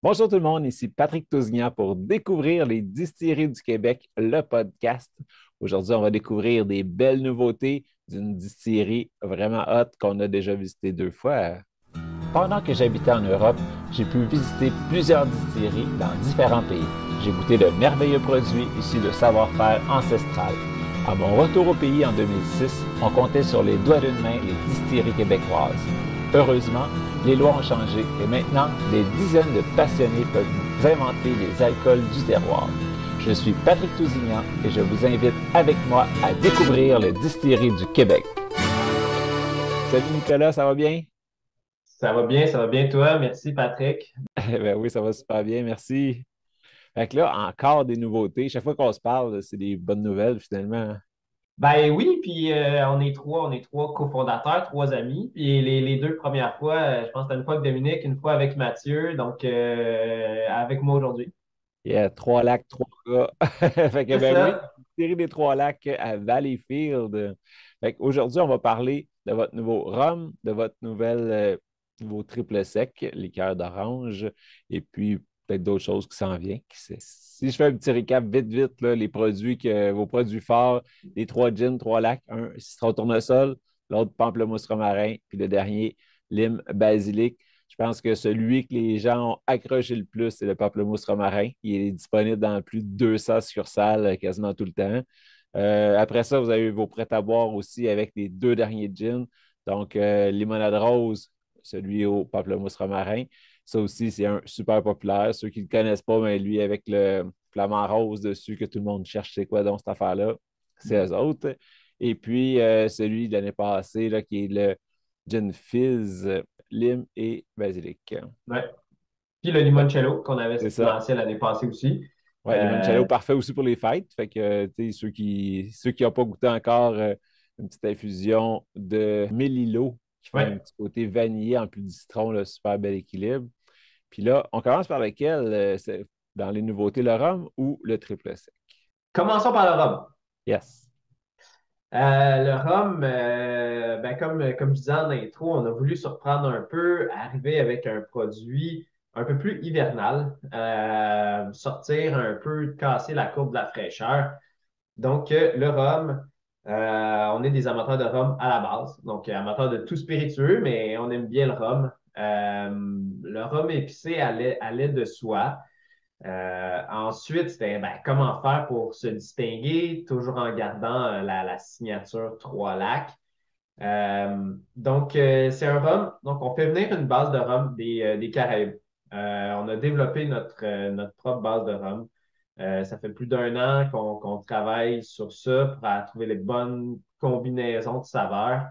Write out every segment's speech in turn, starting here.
Bonjour tout le monde, ici Patrick Tousignan pour découvrir les distilleries du Québec, le podcast. Aujourd'hui, on va découvrir des belles nouveautés d'une distillerie vraiment hot qu'on a déjà visité deux fois. Pendant que j'habitais en Europe, j'ai pu visiter plusieurs distilleries dans différents pays. J'ai goûté de merveilleux produits issus de savoir-faire ancestral. À mon retour au pays en 2006, on comptait sur les doigts d'une main les distilleries québécoises. Heureusement, les lois ont changé et maintenant, des dizaines de passionnés peuvent vous inventer les alcools du terroir. Je suis Patrick Tousignan et je vous invite avec moi à découvrir les distilleries du Québec. Salut Nicolas, ça va bien? Ça va bien toi. Merci Patrick. Ben oui, ça va super bien, merci. Fait que là, encore des nouveautés. Chaque fois qu'on se parle, c'est des bonnes nouvelles finalement. Ben oui, puis on est trois cofondateurs, trois amis. Puis les deux premières fois, je pense que c'était une fois avec Dominique, une fois avec Mathieu, donc avec moi aujourd'hui. Il y a trois lacs, trois gars. Fait que C'est ben oui, ça. série des trois lacs à Valleyfield. Fait qu'aujourd'hui, on va parler de votre nouveau rhum, de votre nouveau triple sec, liqueur d'orange, et puis peut-être d'autres choses qui s'en viennent. Si je fais un petit récap vite, vite, là, vos produits forts, les trois gins, trois lacs, un citron tournesol, l'autre pamplemousse romarin, puis le dernier, lime basilic. Je pense que celui que les gens ont accroché le plus, c'est le pamplemousse romarin. Il est disponible dans plus de 200 succursales quasiment tout le temps. Après ça, vous avez vos prêts à boire aussi avec les deux derniers gins. Donc, limonade rose, celui au pamplemousse romarin. Ça aussi, c'est un super populaire. Ceux qui ne le connaissent pas, mais lui, avec le flamant rose dessus que tout le monde cherche, c'est quoi donc cette affaire-là? C'est eux autres. Et puis, celui de l'année passée, là, qui est le gin fizz, lime et basilic. Ouais. Puis le Ouais, limoncello qu'on avait c'est ça. lancé l'année passée aussi. Ouais, limoncello, Euh, parfait aussi pour les fêtes. Fait que, tu sais, ceux qui n'ont pas goûté encore une petite infusion de Mélilo qui fait un ouais. petit côté vanillé en plus du citron, là, super bel équilibre. Puis là, on commence par lequel? C'est dans les nouveautés, le rhum ou le triple sec? Commençons par le rhum. Yes. Le rhum, ben comme je disais en intro, on a voulu surprendre un peu, arriver avec un produit un peu plus hivernal, sortir un peu, casser la courbe de la fraîcheur. Donc, le rhum, on est des amateurs de rhum à la base, donc amateurs de tout spiritueux, mais on aime bien le rhum. Le rhum épicé allait de soi. Ensuite, c'était ben, comment faire pour se distinguer, toujours en gardant la signature Trois Lacs. C'est un rhum. Donc, on fait venir une base de rhum des Caraïbes. On a développé notre propre base de rhum. Ça fait plus d'un an qu'on travaille sur ça pour trouver les bonnes combinaisons de saveurs.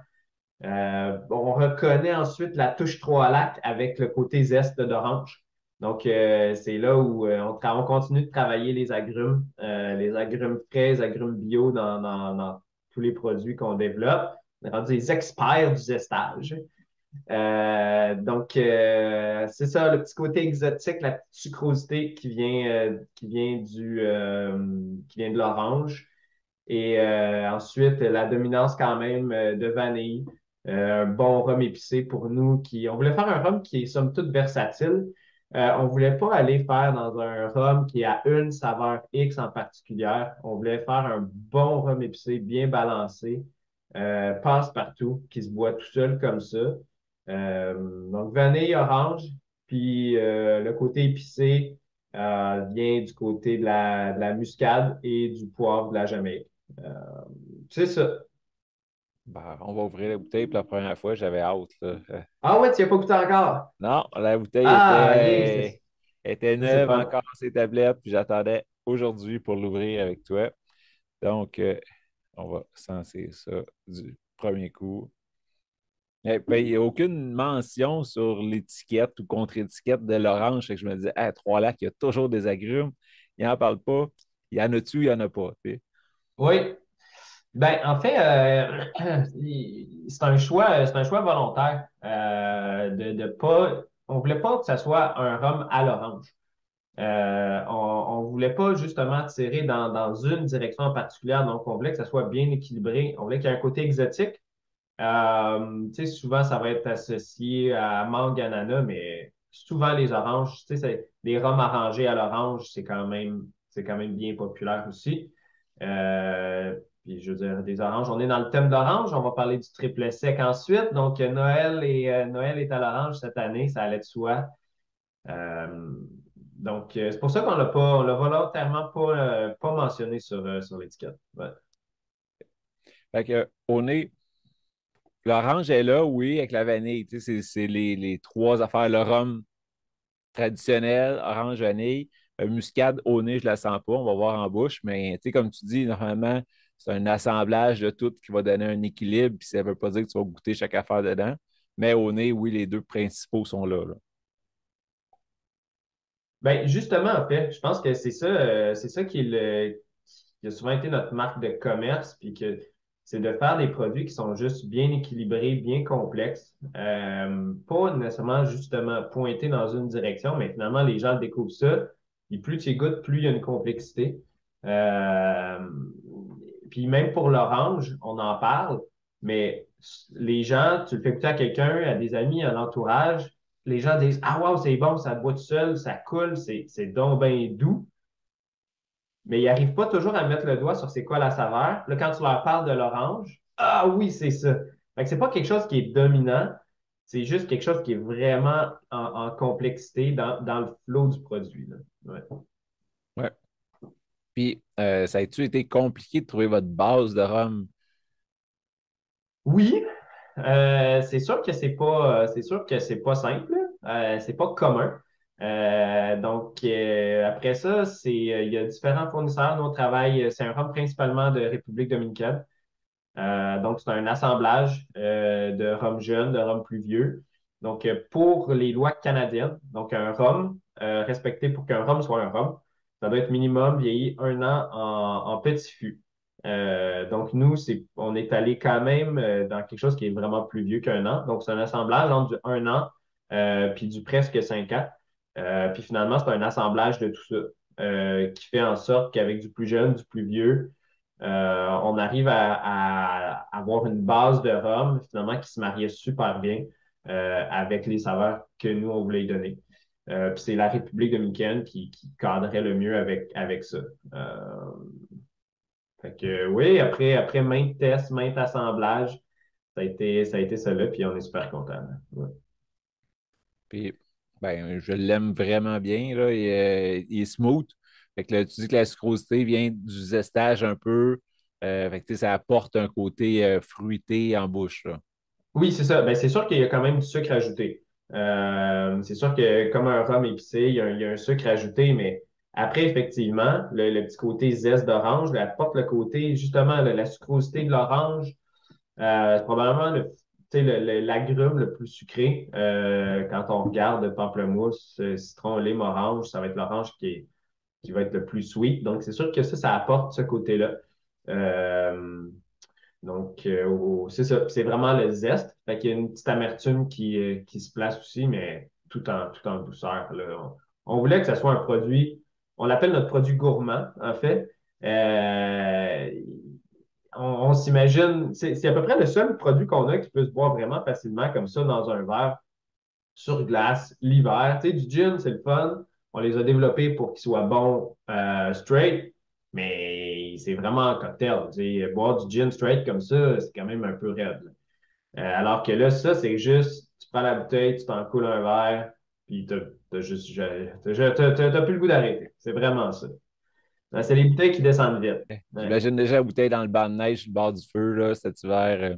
On reconnaît ensuite la touche trois lacs avec le côté zeste d'orange. Donc, c'est là où on continue de travailler les agrumes frais, les agrumes bio dans tous les produits qu'on développe. On est rendu des experts du zestage. C'est ça, le petit côté exotique, la petite sucrosité qui vient de l'orange. Et ensuite, la dominance quand même de vanille, un bon rhum épicé pour nous on voulait faire un rhum qui est somme toute versatile. On voulait pas aller faire dans un rhum qui a une saveur X en particulière. On voulait faire un bon rhum épicé, bien balancé, passe-partout, qui se boit tout seul comme ça. Donc, vanille, orange, puis le côté épicé vient du côté de la muscade et du poivre de la Jamaïque. Euh, c'est ça. Ben, on va ouvrir la bouteille pour la première fois, j'avais hâte, là. Ah ouais, tu n'y as pas goûté encore? Non, la bouteille Ah, ok, était ça, c'est neuve fun. encore sur ses tablettes, puis j'attendais aujourd'hui pour l'ouvrir avec toi. Donc, on va sentir ça du premier coup. Ben, il n'y a aucune mention sur l'étiquette ou contre-étiquette de l'orange. Fait que je me disais, ah, Trois-Lacs, il y a toujours des agrumes. Il n'en parle pas. Il y en a-tu, il n'y en a pas. Tu sais. Oui. Ben, en fait, c'est un choix volontaire de pas. On voulait pas que ça soit un rhum à l'orange. On voulait pas justement tirer dans une direction en particulier, donc on voulait que ça soit bien équilibré. On voulait qu'il y ait un côté exotique. Tu sais, souvent, ça va être associé à mangue, ananas, mais souvent les oranges. Tu sais, des rhums arrangés à l'orange, c'est quand même bien populaire aussi. Puis je veux dire, des oranges. On est dans le thème d'orange. On va parler du triple sec ensuite. Donc, Noël est à l'orange cette année. Ça allait de soi. Euh, c'est pour ça on l'a volontairement pas mentionné sur l'étiquette. Ouais. Fait que, au nez, l'orange est là, oui, avec la vanille. Tu sais, c'est les trois affaires. Le rhum traditionnel, orange, vanille. Muscade, au nez, je la sens pas. On va voir en bouche. Mais tu sais, comme tu dis, normalement, c'est un assemblage de tout qui va donner un équilibre. Puis ça veut pas dire que tu vas goûter chaque affaire dedans. Mais au nez, oui, les deux principaux sont là, là. Ben, justement, en fait, je pense que c'est ça qui a souvent été notre marque de commerce, puis que c'est de faire des produits qui sont juste bien équilibrés, bien complexes, pas nécessairement justement pointés dans une direction, mais finalement, les gens découvrent ça, et plus tu y goûtes, plus il y a une complexité. Euh, Puis même pour l'orange, on en parle, mais les gens, tu le fais goûter à quelqu'un, à des amis, à l'entourage, les gens disent ah, wow, c'est bon, ça boit tout seul, ça coule, c'est donc bien doux. Mais ils n'arrivent pas toujours à mettre le doigt sur c'est quoi la saveur. Là, quand tu leur parles de l'orange, ah oui, c'est ça. Fait que c'est pas quelque chose qui est dominant, c'est juste quelque chose qui est vraiment en complexité dans le flow du produit, là. Ouais. Ouais. Puis, ça a-tu été compliqué de trouver votre base de rhum? Oui, c'est sûr que c'est pas simple, c'est pas commun. Après ça, il y a différents fournisseurs. Nous, on travaille, c'est un rhum principalement de République dominicaine. Donc, c'est un assemblage de rhum jeune, de rhum plus vieux. Donc, pour les lois canadiennes, donc un rhum respecté pour qu'un rhum soit un rhum, ça doit être minimum vieilli 1 an en petit fût. Donc, nous, on est allé quand même dans quelque chose qui est vraiment plus vieux qu'1 an. Donc, c'est un assemblage entre du 1 an puis du presque 5 ans. Puis finalement, c'est un assemblage de tout ça qui fait en sorte qu'avec du plus jeune, du plus vieux, on arrive à avoir une base de rhum finalement qui se mariait super bien avec les saveurs que nous, on voulait y donner. Puis c'est la République dominicaine qui cadrait le mieux avec ça. Fait que oui, après maintes tests, maintes assemblages, ça a été ça là, puis on est super content. Ouais. Puis, ben, je l'aime vraiment bien, là. Il est smooth. Fait que là, tu dis que la sucrosité vient du zestage un peu. Fait que, tu sais, ça apporte un côté fruité en bouche, là. Oui, c'est ça. Ben, c'est sûr qu'il y a quand même du sucre ajouté. C'est sûr que comme un rhum épicé, il y a un sucre ajouté, mais après, effectivement, le petit côté zeste d'orange, il apporte le côté, justement, la sucrosité de l'orange. C'est probablement tu sais, l'agrume le plus sucré. Quand on regarde le pamplemousse, citron, lime, orange, ça va être l'orange qui va être le plus sweet. Donc, c'est sûr que ça apporte ce côté-là. Euh, c'est ça. C'est vraiment le zeste. Fait qu'il y a une petite amertume qui se place aussi, mais tout en douceur, là. On voulait que ce soit un produit, on l'appelle notre produit gourmand, en fait. Euh, on s'imagine, c'est à peu près le seul produit qu'on a qui peut se boire vraiment facilement comme ça dans un verre sur glace l'hiver. Tu sais, du gin, c'est le fun. On les a développés pour qu'ils soient bons straight, mais c'est vraiment un cocktail. Tu sais, boire du gin straight comme ça, c'est quand même un peu raide, là. Alors que là, ça, c'est juste, tu prends la bouteille, tu t'en coules un verre, puis t'as juste, t'as plus le goût d'arrêter. C'est vraiment ça. C'est les bouteilles qui descendent vite. Ouais. J'imagine déjà la bouteille dans le banc de neige sur le bord du feu, là, cet hiver.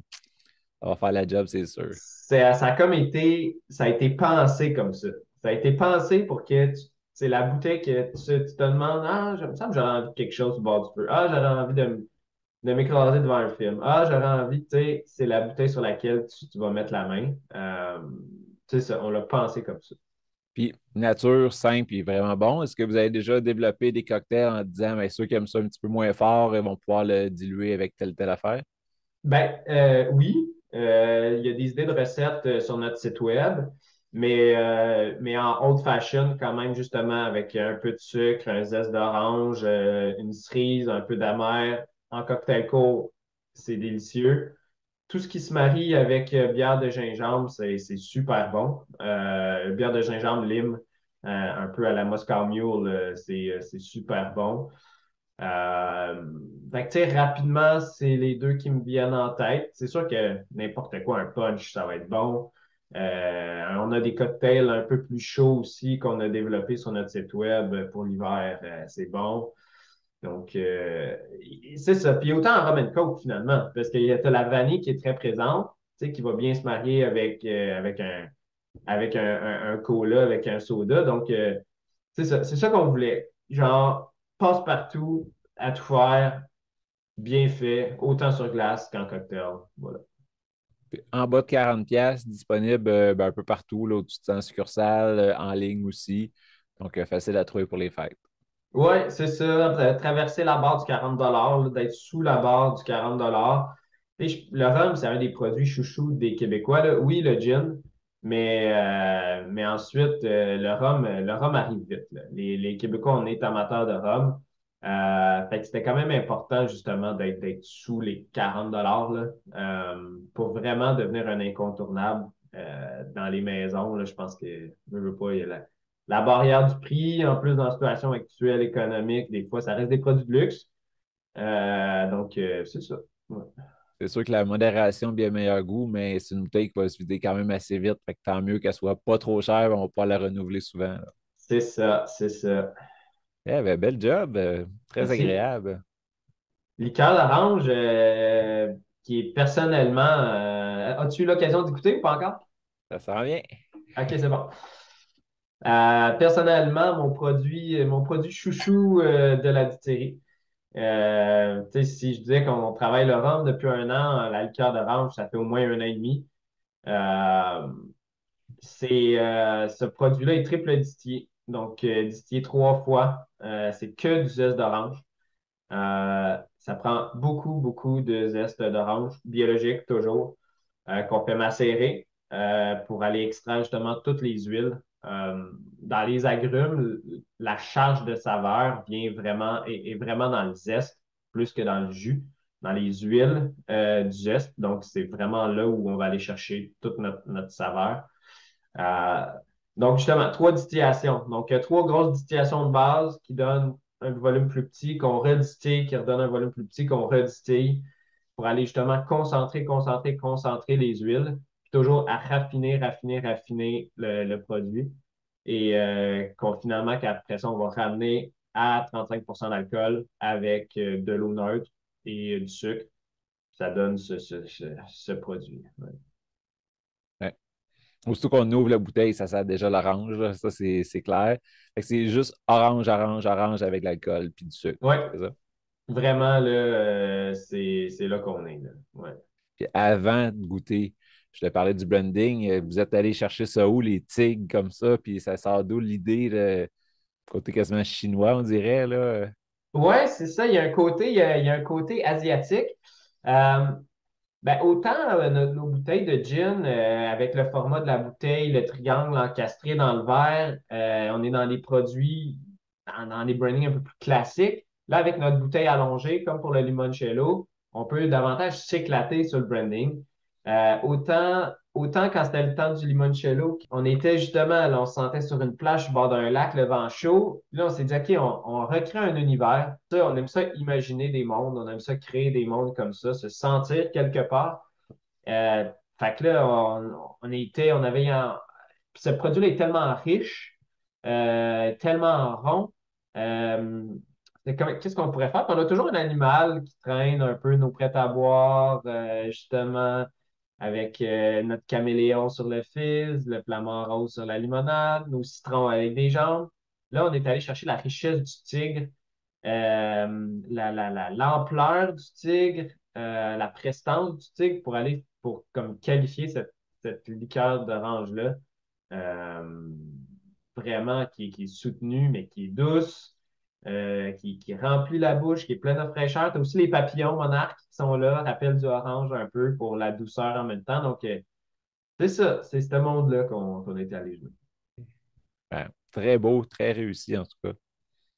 Ça va faire la job, c'est sûr. Ça a comme ça a été pensé comme ça. Ça a été pensé pour que c'est la bouteille que tu te demandes, ah, il me semble que j'aurais envie de quelque chose au bord du feu. Ah, j'aurais envie de m'écraser devant un film. Ah, j'aurais envie, tu sais, c'est la bouteille sur laquelle tu vas mettre la main. Tu sais, ça, on l'a pensé comme ça. Puis, nature, simple et vraiment bon. Est-ce que vous avez déjà développé des cocktails en disant, mais ceux qui aiment ça un petit peu moins fort, ils vont pouvoir le diluer avec telle affaire? Ben, oui, il y a des idées de recettes sur notre site web, mais en old fashion quand même, justement, avec un peu de sucre, un zeste d'orange, une cerise, un peu d'amer, en cocktail court, c'est délicieux. tout ce qui se marie avec bière de gingembre, c'est super bon. Bière de gingembre, lime, un peu à la Moscow Mule, c'est super bon. Fait que, tu sais, rapidement, c'est les deux qui me viennent en tête. C'est sûr que n'importe quoi, un punch, ça va être bon. On a des cocktails un peu plus chauds aussi qu'on a développés sur notre site web pour l'hiver. C'est bon. Donc, c'est ça. Puis autant en rum and coke, finalement, parce qu'il y a la vanille qui est très présente, tu sais, qui va bien se marier avec un cola, avec un soda. Donc, c'est ça qu'on voulait. Genre, passe-partout, à tout faire, bien fait, autant sur glace qu'en cocktail. Voilà. Puis en bas de 40$, disponible ben, un peu partout, là, au-dessus de 100 succursales, en ligne aussi. Donc, facile à trouver pour les fêtes. Oui, c'est ça. Traverser la barre du 40 là, d'être sous la barre du 40 et le rhum, c'est un des produits chouchous des Québécois, là. Oui, le gin, mais ensuite, le rhum arrive vite, là. Les Québécois, on est amateurs de rhum. Fait que c'était quand même important, justement, d'être sous les 40 là, pour vraiment devenir un incontournable dans les maisons. Là, je pense que, je veux pas, il y a la barrière du prix, en plus dans la situation actuelle économique, des fois, ça reste des produits de luxe. Donc, c'est ça. Ouais. C'est sûr que la modération a bien meilleur goût, mais c'est une bouteille qui va se vider quand même assez vite. Fait que tant mieux qu'elle soit pas trop chère, on va pouvoir la renouveler souvent, là. C'est ça, c'est ça. Eh ben, bel job, très Merci. agréable. Liqueur d'orange, qui est personnellement. As-tu eu l'occasion d'écouter ou pas encore? Ça sent bien. Ok, c'est bon. Personnellement, mon produit chouchou de la distillerie. Tu sais, si je disais qu'on travaille le rhum depuis un an, la liqueur d'orange, ça fait au moins un an et demi. Euh, ce produit-là est triple distillé, donc distillé 3 fois. C'est que du zeste d'orange. Ça prend beaucoup, beaucoup de zeste d'orange, biologique toujours, qu'on fait macérer pour aller extraire justement toutes les huiles. Dans les agrumes, la charge de saveur est vraiment dans le zeste plus que dans le jus, dans les huiles du zeste. Donc, c'est vraiment là où on va aller chercher toute notre saveur. Euh, donc, justement, 3 distillations. Donc, trois grosses distillations de base qui donnent un volume plus petit, qu'on redistille, qui redonne un volume plus petit, qu'on redistille pour aller justement concentrer, concentrer, concentrer les huiles, puis toujours à raffiner, raffiner, raffiner le produit. Et finalement, qu'après ça, on va ramener à 35 d'alcool avec de l'eau neutre et du sucre. Ça donne ce produit. Ouais. Ouais. Aussitôt qu'on ouvre la bouteille, ça sent déjà l'orange, là. Ça, c'est clair. Fait que c'est juste orange, orange, orange avec l'alcool puis du sucre. Ouais, C'est ça. vraiment, là, c'est là qu'on est, là. Ouais. Puis avant de goûter, je te parlais du blending. Vous êtes allé chercher ça où, les tigres comme ça, puis ça sort d'où l'idée, le côté quasiment chinois, on dirait, là. Ouais, c'est ça. Il y a un côté asiatique. Euh, autant nos bouteilles de gin, avec le format de la bouteille, le triangle encastré dans le verre, on est dans des produits, dans des brandings un peu plus classiques. Là, avec notre bouteille allongée, comme pour le limoncello, on peut davantage s'éclater sur le branding. Autant quand c'était le temps du limoncello, on était justement, là, on se sentait sur une plage au bord d'un lac, le vent chaud. Puis là, on s'est dit, OK, on recrée un univers. Ça, on aime ça imaginer des mondes, on aime ça créer des mondes comme ça, se sentir quelque part. Euh, Fait que là, on avait puis ce produit-là est tellement riche, tellement rond. Euh, Qu'est-ce qu'on pourrait faire? Puis on a toujours un animal qui traîne un peu nos prêts à boire, justement, avec notre caméléon sur le fizz, le flamant rose sur la limonade, nos citrons avec des jambes. Là, on est allé chercher la richesse du tigre, l'ampleur du tigre, la prestance du tigre pour comme qualifier cette liqueur d'orange-là. Euh, Vraiment qui est soutenue, mais qui est douce, qui remplit la bouche, qui est pleine de fraîcheur. Tu as aussi les papillons monarques qui sont là, rappel du orange un peu pour la douceur en même temps. Donc, c'est ça, c'est ce monde-là qu'on est allé jouer. Ben, très beau, très réussi en tout cas.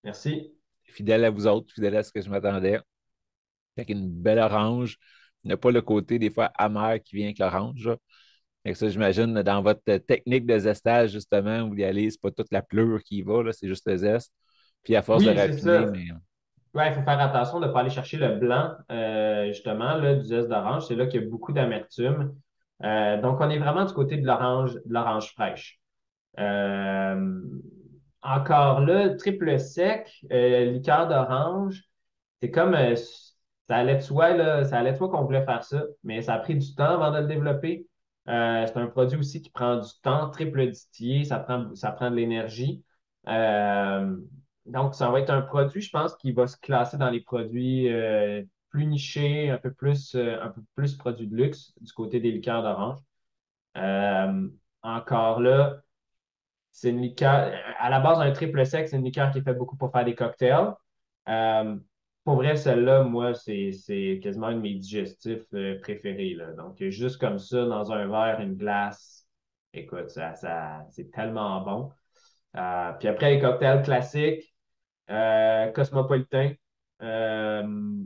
Merci. Fidèle à vous autres, fidèle à ce que je m'attendais. Avec une belle orange. Il n'y a pas le côté, des fois, amer qui vient avec l'orange, là. Fait que ça, j'imagine, dans votre technique de zestage, justement, vous y allez, c'est pas toute la pleure qui y va, là, c'est juste le zeste. Puis à force de Oui, c'est raffiner, ça. mais Ouais, il faut faire attention de ne pas aller chercher le blanc, justement, là, du zeste d'orange. C'est là qu'il y a beaucoup d'amertume. Donc, on est vraiment du côté de l'orange fraîche. Euh, Encore là, triple sec, liqueur d'orange, c'est comme ça allait de soi, là, ça allait de soi qu'on voulait faire ça, mais ça a pris du temps avant de le développer. C'est un produit aussi qui prend du temps, triple distillé, ça prend de l'énergie. Euh, donc, ça va être un produit, je pense, qui va se classer dans les produits plus nichés, un peu plus produits de luxe du côté des liqueurs d'orange. Euh, Encore là, c'est une liqueur, à la base, un triple sec, c'est une liqueur qui est faite beaucoup pour faire des cocktails. Euh, pour vrai, celle-là, moi, c'est quasiment un de mes digestifs préférés, là. Donc, juste comme ça, dans un verre, une glace, écoute, c'est tellement bon. Puis après, les cocktails classiques, Cosmopolitain, euh,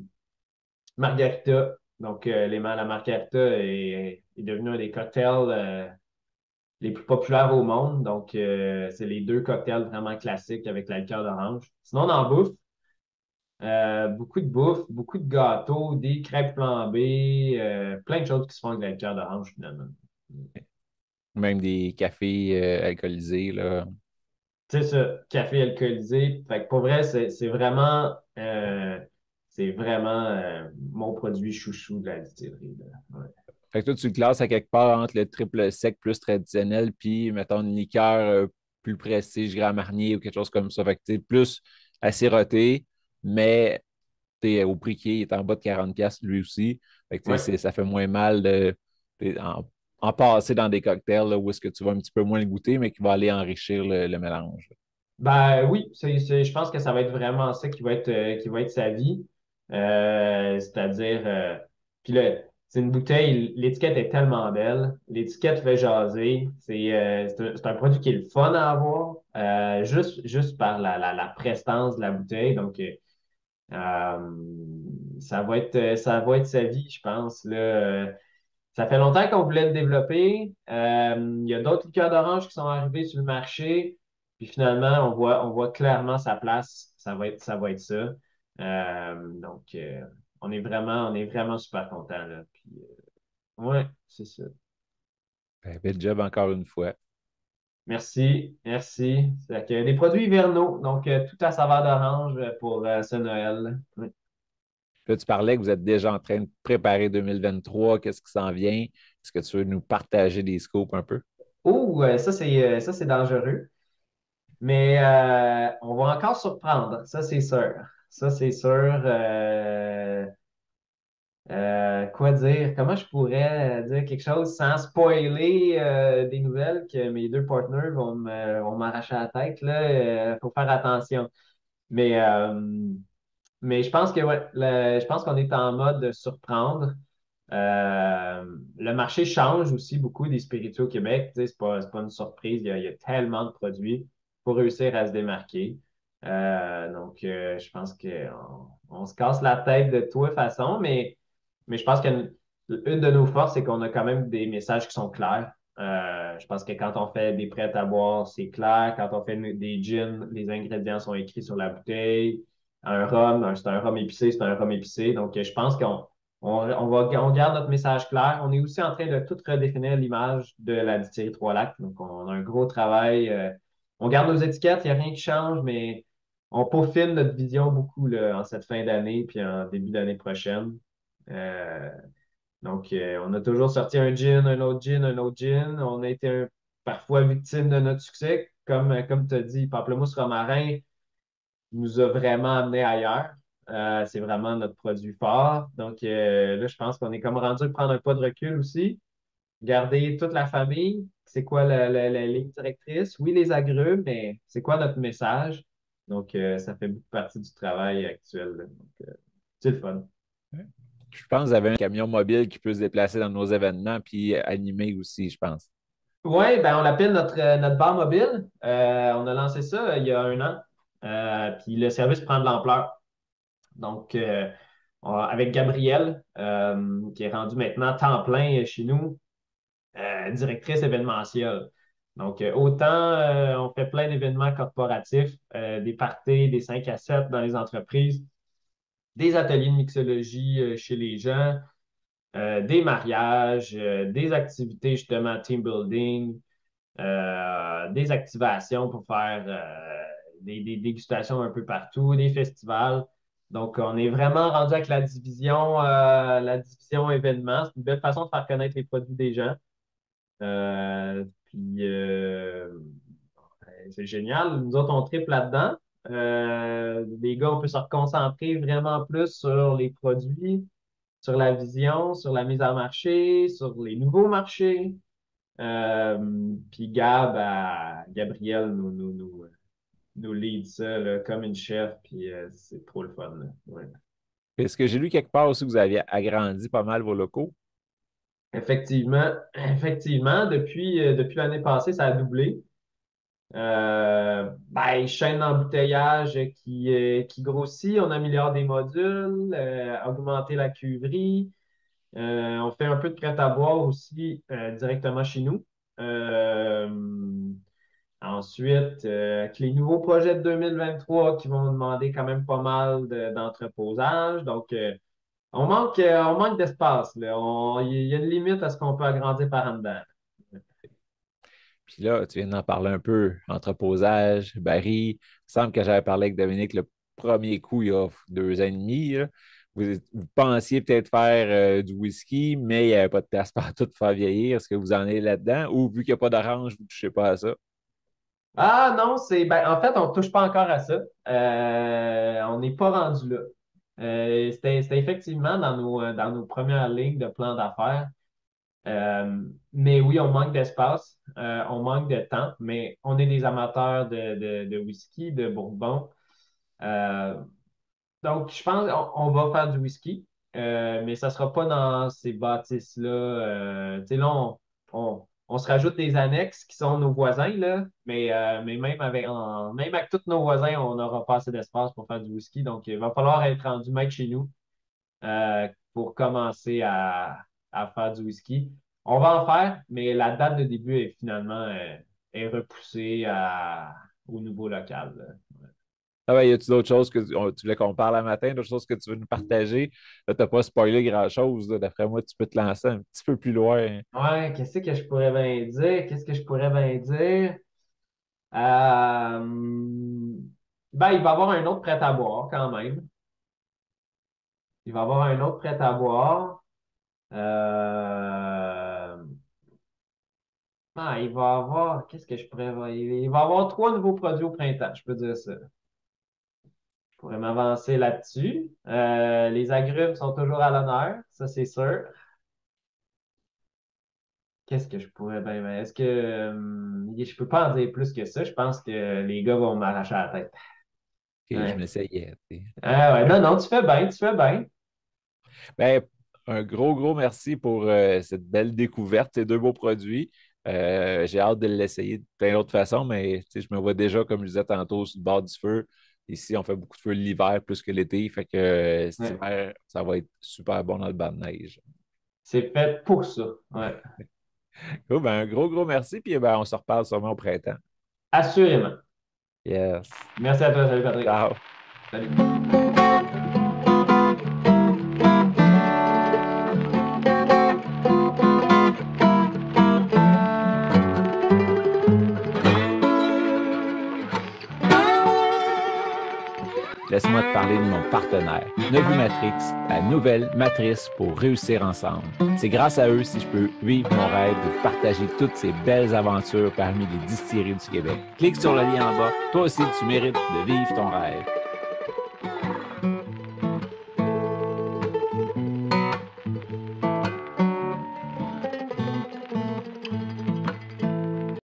Margarita. Donc, la Margarita est devenue un des cocktails les plus populaires au monde. Donc, c'est les deux cocktails vraiment classiques avec la liqueur d'orange. Sinon, on en bouffe. Beaucoup de bouffe, beaucoup de gâteaux, des crêpes flambées, plein de choses qui se font avec la liqueur d'orange, finalement. même des cafés alcoolisés, là. C'est ça, café alcoolisé. Fait que pour vrai, c'est vraiment mon produit chouchou de la distillerie, là. Ouais. Fait que toi, tu le classes à quelque part entre le triple sec plus traditionnel, puis, mettons, une liqueur plus prestige, Grand Marnier ou quelque chose comme ça. Fait que tu plus acéroté, mais au prix qui est en bas de 40$ lui aussi. Fait que, Ouais. ça fait moins mal en passer dans des cocktails là, où est-ce que tu vas un petit peu moins le goûter, mais qui va aller enrichir le mélange. Ben oui, je pense que ça va être vraiment ça qui va être sa vie. C'est-à-dire, puis là, c'est une bouteille, l'étiquette est tellement belle, l'étiquette fait jaser, c'est un produit qui est le fun à avoir, juste par la prestance de la bouteille. Donc, ça va être sa vie, je pense. Là. Ça fait longtemps qu'on voulait le développer. Il y a d'autres liqueurs d'orange qui sont arrivés sur le marché. Puis finalement, on voit clairement sa place. Ça va être ça. Donc, on est vraiment super contents, là. Puis, ouais, c'est ça. Ben, bel job encore une fois. Merci, merci. C'est que des produits hivernaux, donc tout à saveur d'orange pour ce Noël. Oui. Là, tu parlais que vous êtes déjà en train de préparer 2023. Qu'est-ce qui s'en vient? Est-ce que tu veux nous partager des scoops un peu? Oh, ça, c'est dangereux. Mais on va encore surprendre, ça c'est sûr. Ça c'est sûr. Quoi dire? Comment je pourrais dire quelque chose sans spoiler des nouvelles que mes deux partenaires vont m'arracher la tête, là? Faut faire attention. Mais, euh, mais je pense que ouais, je pense qu'on est en mode de surprendre. Le marché change aussi beaucoup des spiritueux au Québec. Tu sais, c'est pas une surprise. Il y a tellement de produits pour réussir à se démarquer. Donc, je pense on se casse la tête de toute façon, mais je pense qu'une de nos forces, c'est qu'on a quand même des messages qui sont clairs. Je pense que quand on fait des prêts à boire, c'est clair. Quand on fait des gins, les ingrédients sont écrits sur la bouteille. Un rhum, c'est un rhum épicé, c'est un rhum épicé. Donc, je pense on garde notre message clair. On est aussi en train de tout redéfinir l'image de la distillerie Trois-Lacs. Donc, on a un gros travail. On garde nos étiquettes, il n'y a rien qui change, mais on peaufine notre vision beaucoup là, en cette fin d'année puis en début d'année prochaine. Euh, donc, on a toujours sorti un gin, un autre gin, un autre gin. On a été parfois victime de notre succès. Comme tu as dit, Pamplemousse Romarin nous a vraiment amené ailleurs. C'est vraiment notre produit fort. Donc, là, je pense qu'on est comme rendu de prendre un pas de recul aussi. Garder toute la famille. C'est quoi la ligne directrice? Oui, les agrumes, mais c'est quoi notre message? Donc, ça fait beaucoup partie du travail actuel, là. Donc, c'est le fun. Je pense que vous avez un camion mobile qui peut se déplacer dans nos événements puis animer aussi, je pense. Oui, ben on l'appelle notre bar mobile. On a lancé ça il y a un an. Puis le service prend de l'ampleur. Donc, avec Gabrielle, qui est rendue maintenant temps plein chez nous, directrice événementielle. Donc, autant on fait plein d'événements corporatifs, des parties, des 5 à 7 dans les entreprises, des ateliers de mixologie chez les gens, des mariages, des activités justement team building, des activations pour faire des dégustations un peu partout, des festivals. Donc, on est vraiment rendu avec la division événements. C'est une belle façon de faire connaître les produits des gens. Puis, c'est génial. Nous autres, on triple là-dedans. Les gars, on peut se reconcentrer vraiment plus sur les produits, sur la vision, sur la mise en marché, sur les nouveaux marchés. Puis Gabriel nous lead ça là, comme une chef, puis c'est trop le fun. Là. Ouais. Est-ce que j'ai lu quelque part aussi que vous aviez agrandi pas mal vos locaux? Effectivement, depuis l'année passée, ça a doublé. Chaîne d'embouteillage qui grossit, on améliore des modules, augmenter la cuverie. On fait un peu de prêt-à-boire aussi directement chez nous. Euh, Ensuite, avec les nouveaux projets de 2023 qui vont demander quand même pas mal d'entreposage. Donc, on manque d'espace, là. Il y a une limite à ce qu'on peut agrandir par en dedans. Puis là, tu viens d'en parler un peu, entreposage, baril. Il me semble que j'avais parlé avec Dominique le premier coup il y a 2 ans et demi. Là. Vous pensiez peut-être faire du whisky, mais il n'y avait pas de place partout pour faire vieillir. Est-ce que vous en êtes là-dedans? Ou vu qu'il n'y a pas d'orange, vous ne touchez pas à ça? Ah non, en fait, on ne touche pas encore à ça. On n'est pas rendu là. C'était effectivement dans nos premières lignes de plan d'affaires. Mais oui, on manque d'espace, on manque de temps, mais on est des amateurs de whisky, de bourbon. Euh, donc, je pense qu'on va faire du whisky, mais ça ne sera pas dans ces bâtisses-là. Tu sais, là, on se rajoute des annexes qui sont nos voisins, là, mais même avec tous nos voisins, on n'aura pas assez d'espace pour faire du whisky. Donc, il va falloir être rendu maître chez nous pour commencer à faire du whisky. On va en faire, mais la date de début est finalement est repoussée au nouveau local. Là. Ah ouais, y a-tu d'autres choses que tu voulais qu'on parle un matin, d'autres choses que tu veux nous partager? Là, tu n'as pas spoilé grand-chose. Là. D'après moi, tu peux te lancer un petit peu plus loin. Ouais, qu'est-ce que je pourrais bien dire? Qu'est-ce que je pourrais bien dire? Euh, il va y avoir un autre prêt à boire quand même. Il va y avoir un autre prêt à boire. Euh, il va y avoir, qu'est-ce que je pourrais voir? Il va y avoir 3 nouveaux produits au printemps, je peux dire ça. Je pourrais m'avancer là-dessus. Les agrumes sont toujours à l'honneur, ça c'est sûr. Qu'est-ce que je pourrais bien. Est-ce que je peux pas en dire plus que ça? Je pense que les gars vont m'arracher la tête. OK, je Ouais. m'essayais. Tu sais. Ah ouais, non, non, tu fais bien, tu fais bien. Ben, un gros, gros merci pour cette belle découverte, ces 2 beaux produits. J'ai hâte de l'essayer de plein d'autres façons, mais tu sais, je me vois déjà, comme je disais tantôt, sur le bord du feu. Ici, on fait beaucoup de feu l'hiver plus que l'été. Fait que cet Ouais. hiver, ça va être super bon dans le banc de neige. C'est fait pour ça. Ouais. Cool, ben, un gros, gros merci. Puis ben, on se reparle sûrement au printemps. Assurément. Yes. Merci à toi, salut Patrick. Ciao. Salut. Laisse-moi te parler de mon partenaire, Nevu Matrix, la nouvelle matrice pour réussir ensemble. C'est grâce à eux si je peux vivre mon rêve de partager toutes ces belles aventures parmi les distilleries du Québec. Clique sur le lien en bas. Toi aussi, tu mérites de vivre ton rêve.